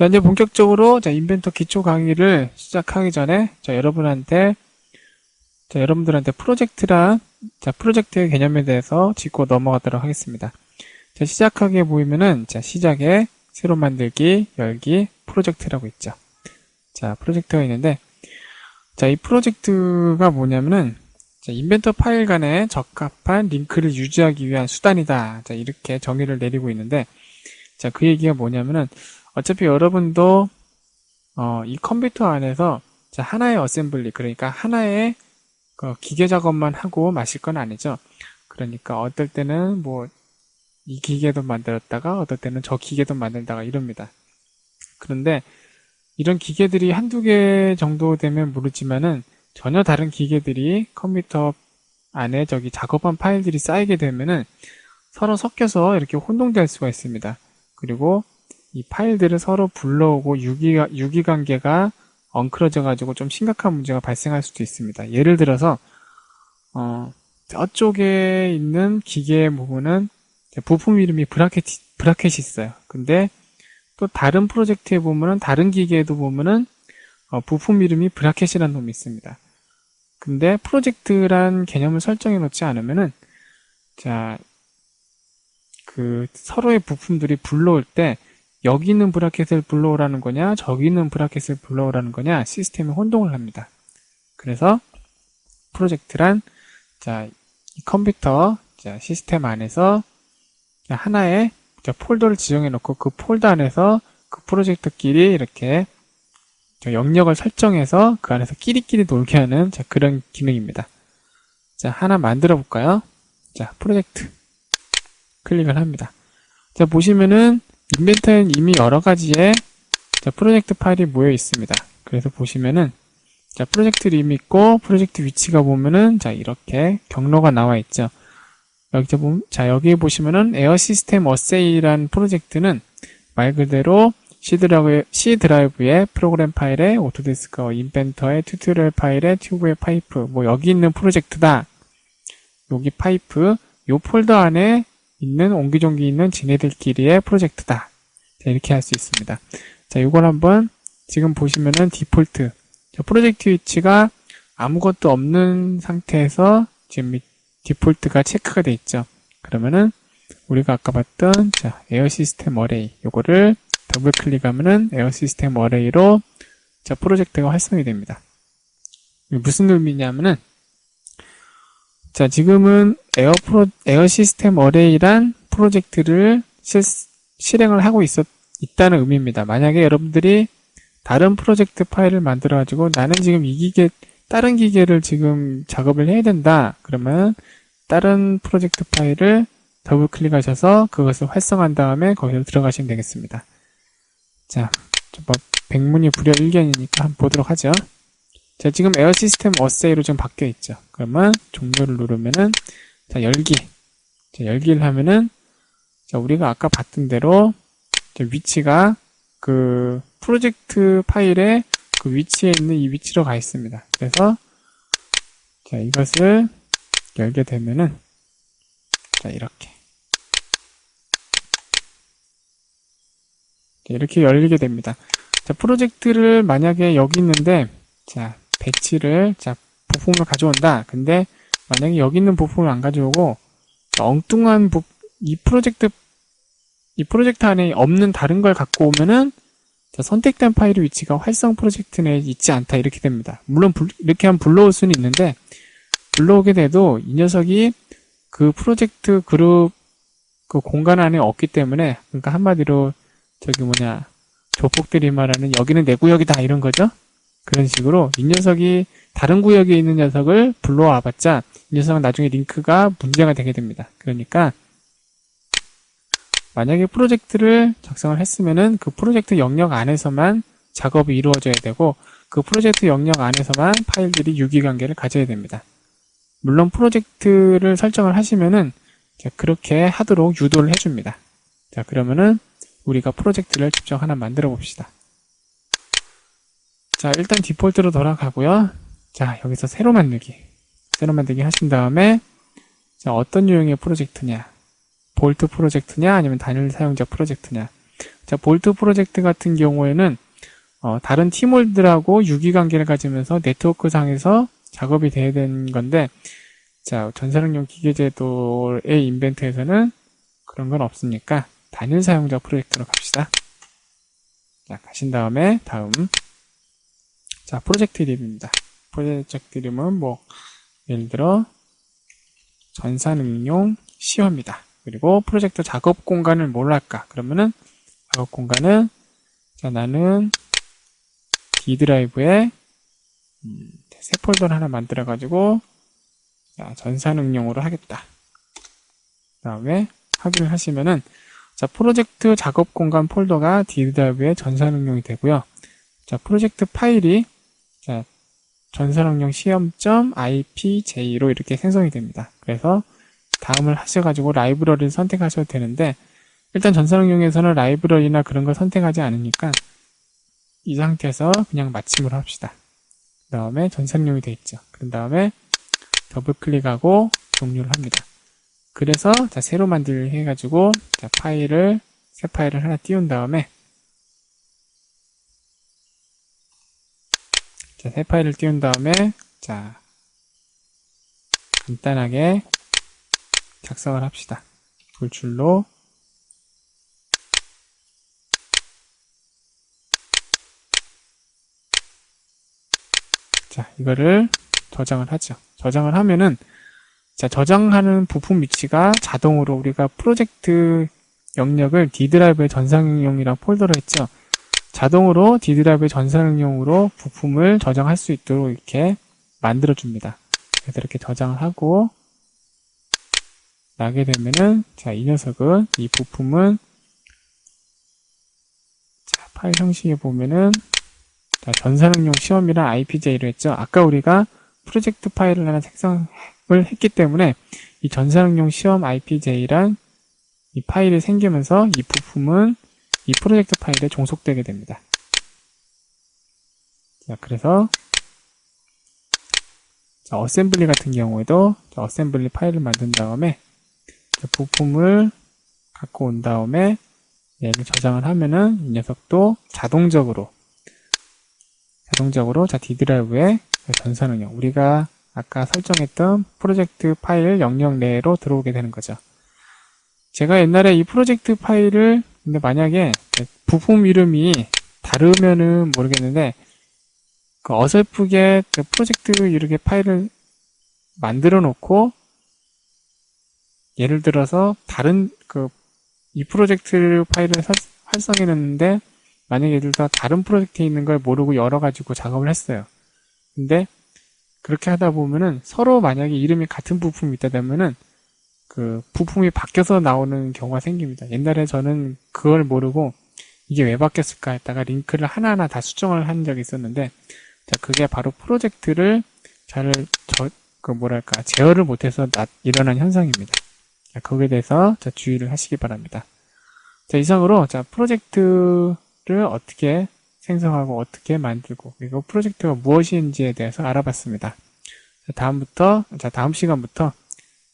자, 이제 본격적으로 인벤터 기초 강의를 시작하기 전에 여러분들한테 프로젝트의 개념에 대해서 짚고 넘어가도록 하겠습니다. 자, 시작하기에 보이면은 시작에 새로 만들기, 열기, 프로젝트라고 있죠. 자, 프로젝트가 있는데 이 프로젝트가 뭐냐면은 인벤터 파일 간에 적합한 링크를 유지하기 위한 수단이다. 자, 이렇게 정의를 내리고 있는데 그 얘기가 뭐냐면은 어차피 여러분도 이 컴퓨터 안에서 하나의 어셈블리, 그러니까 하나의 기계 작업만 하고 마실 건 아니죠. 그러니까 어떨 때는 이 기계도 만들었다가 어떨 때는 저 기계도 만들다가 이럽니다. 그런데 이런 기계들이 한두 개 정도 되면 모르지만은 전혀 다른 기계들이 컴퓨터 안에 작업한 파일들이 쌓이게 되면은 서로 섞여서 이렇게 혼동될 수가 있습니다. 그리고 이 파일들을 서로 불러오고 유기관계가 엉클어져 가지고 좀 심각한 문제가 발생할 수도 있습니다. 예를 들어서 저쪽에 있는 기계의 부분은 부품 이름이 브라켓이 있어요. 근데 또 다른 프로젝트에 보면은 다른 기계에도 보면은 부품 이름이 브라켓이라는 놈이 있습니다. 근데 프로젝트란 개념을 설정해 놓지 않으면은 서로의 부품들이 불러올 때 여기 있는 브라켓을 불러오라는 거냐 저기 있는 브라켓을 불러오라는 거냐 시스템이 혼동을 합니다. 그래서 프로젝트란 이 컴퓨터 시스템 안에서 하나의 폴더를 지정해 놓고 그 폴더 안에서 그 프로젝트끼리 이렇게 영역을 설정해서 그 안에서 끼리끼리 놀게 하는 그런 기능입니다. 하나 만들어 볼까요? 프로젝트 클릭을 합니다. 보시면은 인벤터에는 이미 여러 가지의 프로젝트 파일이 모여 있습니다. 그래서 보시면은 프로젝트 이름이 있고 프로젝트 위치가 보면은 이렇게 경로가 나와 있죠. 여기에 보시면은 에어 시스템 어세이라는 프로젝트는 말 그대로 C 드라이브의 프로그램 파일에 오토데스크, 인벤터의 튜토리얼 파일에 튜브의 파이프, 여기 있는 프로젝트다. 여기 파이프, 요 폴더 안에 있는 옹기종기 있는 지네들끼리의 프로젝트다. 이렇게 할 수 있습니다. 이걸 한번 지금 보시면은 디폴트 프로젝트 위치가 아무것도 없는 상태에서 지금 디폴트가 체크가 돼 있죠. 그러면은 우리가 아까 봤던 에어 시스템 어레이 요거를 더블 클릭하면은 에어 시스템 어레이로 프로젝트가 활성이 됩니다. 무슨 의미냐면은 지금은 에어 시스템 어레이란 프로젝트를 실행을 하고 있다는 의미입니다. 만약에 여러분들이 다른 프로젝트 파일을 만들어 가지고 나는 지금 다른 기계를 지금 작업을 해야 된다. 그러면 다른 프로젝트 파일을 더블 클릭하셔서 그것을 활성화한 다음에 거기서 들어가시면 되겠습니다. 백문이 불여일견이니까 한번 보도록 하죠. 지금 에어 시스템 어세이로 지금 바뀌어 있죠. 그러면 종료를 누르면은 열기를 하면은 우리가 아까 봤던 대로 위치가 그 프로젝트 파일의 그 위치에 있는 이 위치로 가 있습니다. 그래서 이것을 열게 되면은 이렇게 열리게 됩니다. 프로젝트를 만약에 여기 있는데 배치를 부품을 가져온다. 근데 만약에 여기 있는 부품을 안 가져오고 엉뚱한 이 프로젝트 안에 없는 다른 걸 갖고 오면은 선택된 파일의 위치가 활성 프로젝트 내에 있지 않다 이렇게 됩니다. 물론 이렇게 하면 불러올 수는 있는데 불러오게 돼도 이 녀석이 그 프로젝트 그룹 그 공간 안에 없기 때문에, 그러니까 한마디로 조폭들이 말하는 여기는 내 구역이다 이런 거죠. 그런 식으로 이 녀석이 다른 구역에 있는 녀석을 불러와 봤자 이 녀석은 나중에 링크가 문제가 되게 됩니다. 그러니까 만약에 프로젝트를 작성을 했으면은 그 프로젝트 영역 안에서만 작업이 이루어져야 되고 그 프로젝트 영역 안에서만 파일들이 유기관계를 가져야 됩니다. 물론 프로젝트를 설정을 하시면은 그렇게 하도록 유도를 해줍니다. 그러면은 우리가 프로젝트를 직접 하나 만들어 봅시다. 일단 디폴트로 돌아가고요. 여기서 새로 만들기 하신 다음에 어떤 유형의 프로젝트냐, 볼트 프로젝트냐 아니면 단일 사용자 프로젝트냐. 자, 볼트 프로젝트 같은 경우에는 다른 팀원들하고 유기관계를 가지면서 네트워크 상에서 작업이 돼야 되는 건데, 자, 전사력용 기계제도의 인벤트에서는 그런 건 없으니까 단일 사용자 프로젝트로 갑시다. 자, 가신 다음에 다음, 자, 프로젝트 이름입니다. 프로젝트 이름은 뭐 예를 들어 전산응용 시험이다. 그리고 프로젝트 작업 공간을 뭘 할까? 그러면은 작업 공간은, 자, 나는 D 드라이브에 새 폴더를 하나 만들어 가지고, 자, 전산응용으로 하겠다. 그 다음에 확인을 하시면은, 자, 프로젝트 작업 공간 폴더가 D 드라이브에 전산응용이 되고요. 자, 프로젝트 파일이, 자, 전산응용 시험.ipj로 이렇게 생성이 됩니다. 그래서 다음을 하셔가지고 라이브러리를 선택하셔도 되는데, 일단 전산응용에서는 라이브러리나 그런 걸 선택하지 않으니까 이 상태에서 그냥 마침을 합시다. 그 다음에 전산응용이 되어 있죠. 그 다음에 더블 클릭하고 종료를 합니다. 그래서 자, 새로 만들기 해가지고, 자, 새 파일을 하나 띄운 다음에, 자, 새 파일을 띄운 다음에, 자, 간단하게 작성을 합시다. 돌출로, 자, 이거를 저장을 하죠. 저장을 하면은, 자, 저장하는 부품 위치가 자동으로 우리가 프로젝트 영역을 D 드라이브의 전산응용이랑 폴더로 했죠. 자동으로 D 드라이브의 전산응용으로 부품을 저장할 수 있도록 이렇게 만들어줍니다. 그래서 이렇게 저장을 하고 나게 되면은, 자, 이 녀석은, 이 부품은, 자, 파일 형식에 보면은, 자, 전산응용 시험이랑 IPJ로 했죠. 아까 우리가 프로젝트 파일을 하나 생성을 했기 때문에 이 전산응용 시험 IPJ란 이 파일이 생기면서 이 부품은 이 프로젝트 파일에 종속되게 됩니다. 자, 그래서 자, 어셈블리 같은 경우에도 자, 어셈블리 파일을 만든 다음에 자, 부품을 갖고 온 다음에 얘를 저장을 하면은 이 녀석도 자동적으로 자, D 드라이브에 전산응용, 우리가 아까 설정했던 프로젝트 파일 영역 내로 들어오게 되는 거죠. 제가 옛날에 이 프로젝트 파일을, 근데 만약에 부품 이름이 다르면은 모르겠는데, 그 어설프게 그 프로젝트 이렇게 파일을 만들어 놓고, 예를 들어서 다른 이 프로젝트 파일을 활성해 놨는데, 만약에 예를 들어 다른 프로젝트에 있는 걸 모르고 열어가지고 작업을 했어요. 근데 그렇게 하다 보면은 서로 만약에 이름이 같은 부품이 있다 보면은 그 부품이 바뀌어서 나오는 경우가 생깁니다. 옛날에 저는 그걸 모르고 이게 왜 바뀌었을까 했다가 링크를 하나하나 다 수정을 한 적이 있었는데, 자, 그게 바로 프로젝트를 제어를 못해서 일어난 현상입니다. 자, 거기에 대해서 자, 주의를 하시기 바랍니다. 자, 이상으로 자, 프로젝트를 어떻게 생성하고 어떻게 만들고 그리고 프로젝트가 무엇인지에 대해서 알아봤습니다. 자, 다음 시간부터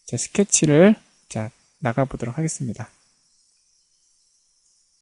자, 스케치를 자, 나가보도록 하겠습니다.